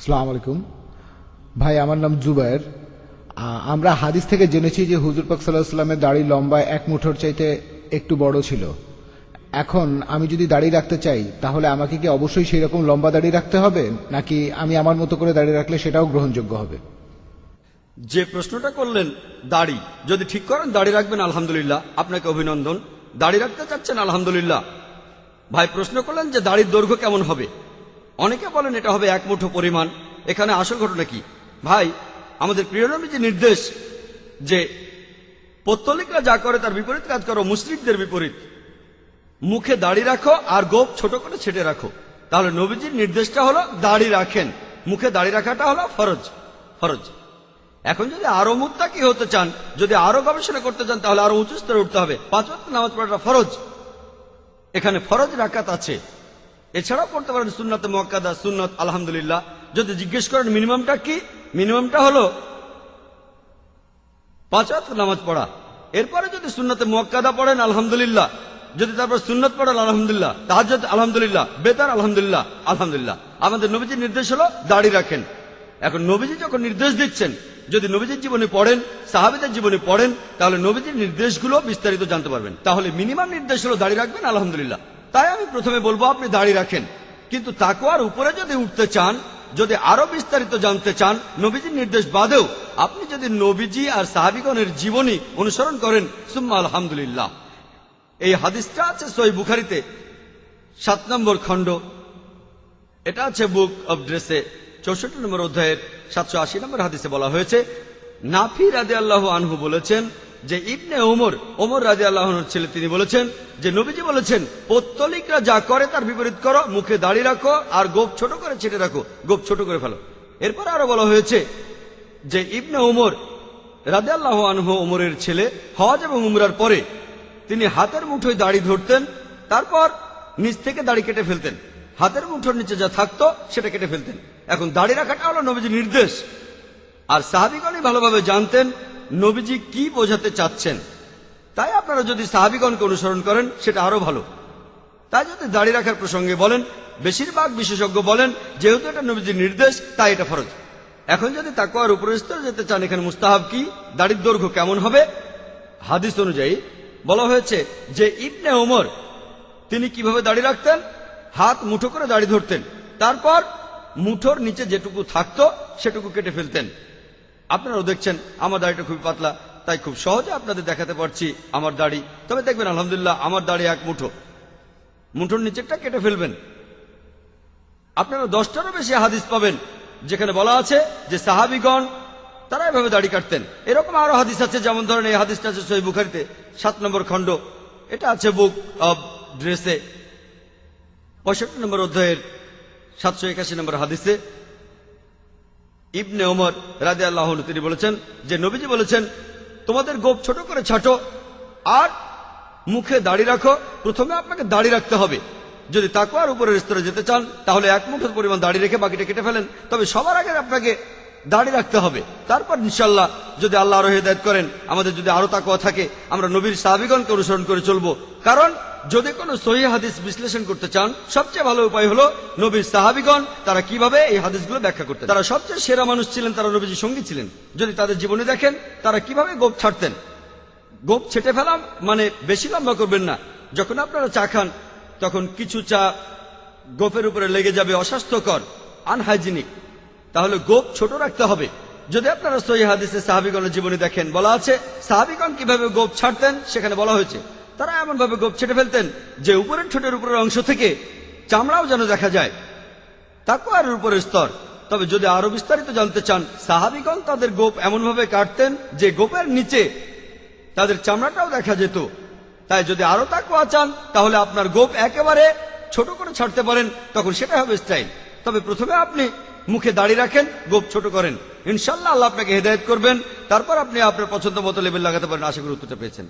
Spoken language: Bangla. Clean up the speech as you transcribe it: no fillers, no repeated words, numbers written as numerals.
আসসালামু আলাইকুম ভাই, আমার নাম জুবায়ের। আমরা হাদিস থেকে জেনেছি যে হুজুর পাক সাল্লাল্লাহু আলাইহি ওয়াসাল্লামের দাড়ি লম্বা এক মুঠোর চাইতে একটু বড় ছিল। এখন আমি যদি দাড়ি রাখতে চাই তাহলে আমাকে কি অবশ্যই সেই রকম লম্বা দাড়ি রাখতে হবে, নাকি আমি আমার মতো করে দাড়ি রাখলে সেটাও গ্রহণযোগ্য হবে? যে প্রশ্নটা করলেন, দাড়ি যদি ঠিক করেন দাড়ি রাখবেন, আলহামদুলিল্লাহ, আপনাকে অভিনন্দন। দাড়ি রাখতে চাচ্ছেন, আলহামদুলিল্লাহ। ভাই প্রশ্ন করলেন যে দাড়ির দৈর্ঘ্য কেমন হবে। অনেকে বলেন এটা হবে এক মুঠো পরিমাণ। এখানে আসল ঘটনা কি ভাই? আমাদের প্রিয় নবীর যে নির্দেশ যে পৌত্তলিকরা যা করে তার বিপরীত কাজ করো, মুশরিকদের বিপরীত। মুখে দাড়ি রাখো আর গোঁফ ছোট করে ছেটে রাখো। তাহলে নবীজির নির্দেশটা হলো দাড়ি রাখেন, মুখে দাড়ি রাখাটা হলো ফরজ। ফরজ। এখন যদি আরো মুত্তাকি হতে চান, যদি আরো গবেষণা করতে চান, তাহলে আরো উঁচু স্তরে উঠতে হবে। 5 ওয়াক্ত নামাজ পড়াটা ফরজ। এখানে ফরজ রাকাত আছে, এছাড়াও পড়তে পারেন সুন্নাতে মুআক্কাদা, সুন্নত, আলহামদুলিল্লাহ। যদি জিজ্ঞেস করেন মিনিমামটা কি, মিনিমামটা হলো 5 ওয়াক্ত নামাজ পড়া। এরপরে যদি সুন্নাতে মুআক্কাদা পড়েন, আলহামদুলিল্লাহ। যদি তারপর সুন্নত পড়েন, আলহামদুলিল্লাহ। তাহাজ্জুদ, আলহামদুলিল্লাহ। বেতার, আলহামদুলিল্লাহ। আলহামদুলিল্লাহ। আমাদের নবীজির নির্দেশ হলো দাড়ি রাখেন। এখন নবীজি যখন নির্দেশ দিচ্ছেন, যদি নবীজির জীবনে পড়েন, সাহাবীদের জীবনে পড়েন, তাহলে নবীজির নির্দেশগুলো বিস্তারিত জানতে পারবেন। তাহলে মিনিমাম নির্দেশ হলো দাড়ি রাখবেন, আলহামদুলিল্লাহ। তাই আমি প্রথমে বলবো আপনি দাড়ি রাখেন, কিন্তু তাকওয়ার উপরে যদি উঠতে চান, যদি আরো বিস্তারিত জানতে চান, নবীজির নির্দেশ বাদেও আপনি যদি নবীজি আর সাহাবীগণের জীবনী অনুসরণ করেন, সুম্মা আলহামদুলিল্লাহ। এই হাদিসটা আছে সহিহ বুখারীতে 7 নম্বর খণ্ড। এটা আছে বুক অব ড্রেসে 64 নম্বর অধ্যায়ের 780 নম্বর হাদিসে বলা হয়েছে, নাফি রাদিয়াল্লাহু আনহু বলেছেন যে ইবনে ওমর রাদিয়াল্লাহু আনহুর ছেলে, তিনি বলেছেন যে নবীজি বলেছেন পৌত্তলিকরা যা করে তার বিপরীত করো, মুখে দাড়ি রাখো আর গোঁফ ছোট করে ছেটে রাখো, গোঁফ ছোট করে ফেলো। এরপর আরো বলা হয়েছে যে ইবনে ওমর রাদিয়াল্লাহু আনহু, ওমরের ছেলে, হজ এবং উমরার পরে তিনি হাতের মুঠোয় দাড়ি ধরতেন, তারপর নিচ থেকে দাড়ি কেটে ফেলতেন। হাতের মুঠোর নিচে যা থাকতো সেটা কেটে ফেলতেন। এখন দাড়ি রাখাটা হলো নবীজির নির্দেশ, আর সাহাবীগণই ভালোভাবে জানতেন নবীজি কি বোঝাতে চাচ্ছেন। তাই আপনারা যদি সাহাবীগণকে অনুসরণ করেন সেটা আরো ভালো। তাই যদি দাড়ি রাখার প্রসঙ্গে বলেন, বেশিরভাগ বিশেষজ্ঞ বলেন যেহেতু এটা নবীজির নির্দেশ তাই এটা ফরজ। এখন যদি তাকওয়ার উপরের স্তরে যেতে চান, এখানে মুস্তাহাব কি, দাড়ির দৈর্ঘ্য কেমন হবে, হাদিস অনুযায়ী বলা হয়েছে যে ইবনে ওমর তিনি কিভাবে দাড়ি রাখতেন, হাত মুঠো করে দাড়ি ধরতেন, তারপর মুঠোর নিচে যেটুকু থাকতো সেটুকু কেটে ফেলতেন। আপনারাও দেখছেন আমার দাড়িটা খুবই পাতলা, তাই খুব সহজে আপনাদের দেখাতে পারছি আমার দাড়ি। তবে দেখবেন আলহামদুলিল্লাহ আমার দাড়ি এক মুঠো, মুঠোর নিচেরটা কেটে ফেলবেন। আপনারা 10টারও বেশি হাদিস পাবেন যেখানে বলা আছে যে সাহাবীগণ তারা এভাবে দাড়ি কাটতেন। এরকম আরো হাদিস আছে, যেমন ধরেন এই হাদিসটা আছে সহিহ বুখারীতে 7 নম্বর খণ্ড। এটা আছে বুক অব ড্রেসে 65 নম্বর অধ্যায়ের 781 নম্বর হাদিসে। ইবনে ওমর রাদিয়াল্লাহু আনহু তিনি বলেছেন যে নবীজি বলেছেন তোমাদের গোঁফ ছোট করে ছাটো আর মুখে দাড়ি রাখো। প্রথমে আপনাকে দাড়ি রাখতে হবে। যদি তাকওয়ার উপরের স্তরে যেতে চান তাহলে এক মুঠোর পরিমাণ দাড়ি রেখে বাকিটা কেটে ফেলেন। তবে সবার আগে আপনাকে দাড়ি রাখতে হবে, তারপর ইনশাআল্লাহ যদি আল্লাহ আরো হেদায়েত করেন, আমাদের যদি আরো তাকওয়া থাকে, আমরা নবীর সাহাবীগণকে অনুসরণ করে চলবো। কারণ যদি কোনো সহিহ হাদিস বিশ্লেষণ করতে চান, সবচেয়ে ভালো উপায় হলো নবীর সাহাবীগণ তারা কিভাবে এই হাদিসগুলো ব্যাখ্যা করতেন। তারা সবচেয়ে সেরা মানুষ ছিলেন, তারা নবীজির সঙ্গী ছিলেন। যদি তাদের জীবনে দেখেন তারা কিভাবে গোঁফ ছাড়তেন। গোঁফ ছেটে ফেলাম মানে বেশি লম্বা করবেন না। যখন আপনারা চা খান তখন কিছু চা গোঁফের উপরে লেগে যাবে, অস্বাস্থ্যকর, আনহাইজিনিক। তাহলে গোঁফ ছোট রাখতে হবে। যদি আপনারা সহিহ হাদিসে সাহাবীগণের জীবনে দেখেন, বলা আছে সাহাবীগণ কিভাবে গোঁফ ছাড়তেন, সেখানে বলা হয়েছে তারা এমন ভাবে গোঁফ ছেটে ফেলতেন যে উপরের ঠোঁটের উপরের অংশ থেকে চামড়াও যেন দেখা যায়। তাকওয়ার উপরের স্তর। তবে যদি আরো বিস্তারিত জানতে চান, সাহাবীগণ তাদের গোঁফ এমন ভাবে কাটতেন যে গোঁফের নিচে তাদের চামড়াটাও দেখা যেত। তাই যদি আরো তাকওয়া চান তাহলে আপনার গোঁফ একেবারে ছোট করে ছাড়তে পারেন, তখন সেটা হবে স্টাইল। তবে প্রথমে আপনি মুখে দাড়ি রাখেন, গোঁফ ছোট করেন, ইনশাআল্লাহ আল্লাহ আপনাকে হেদায়েত করবেন। তারপর আপনি আপনার পছন্দ মতো লেবেল লাগাতে পারেন। আশা করি উত্তরটা পেয়েছেন।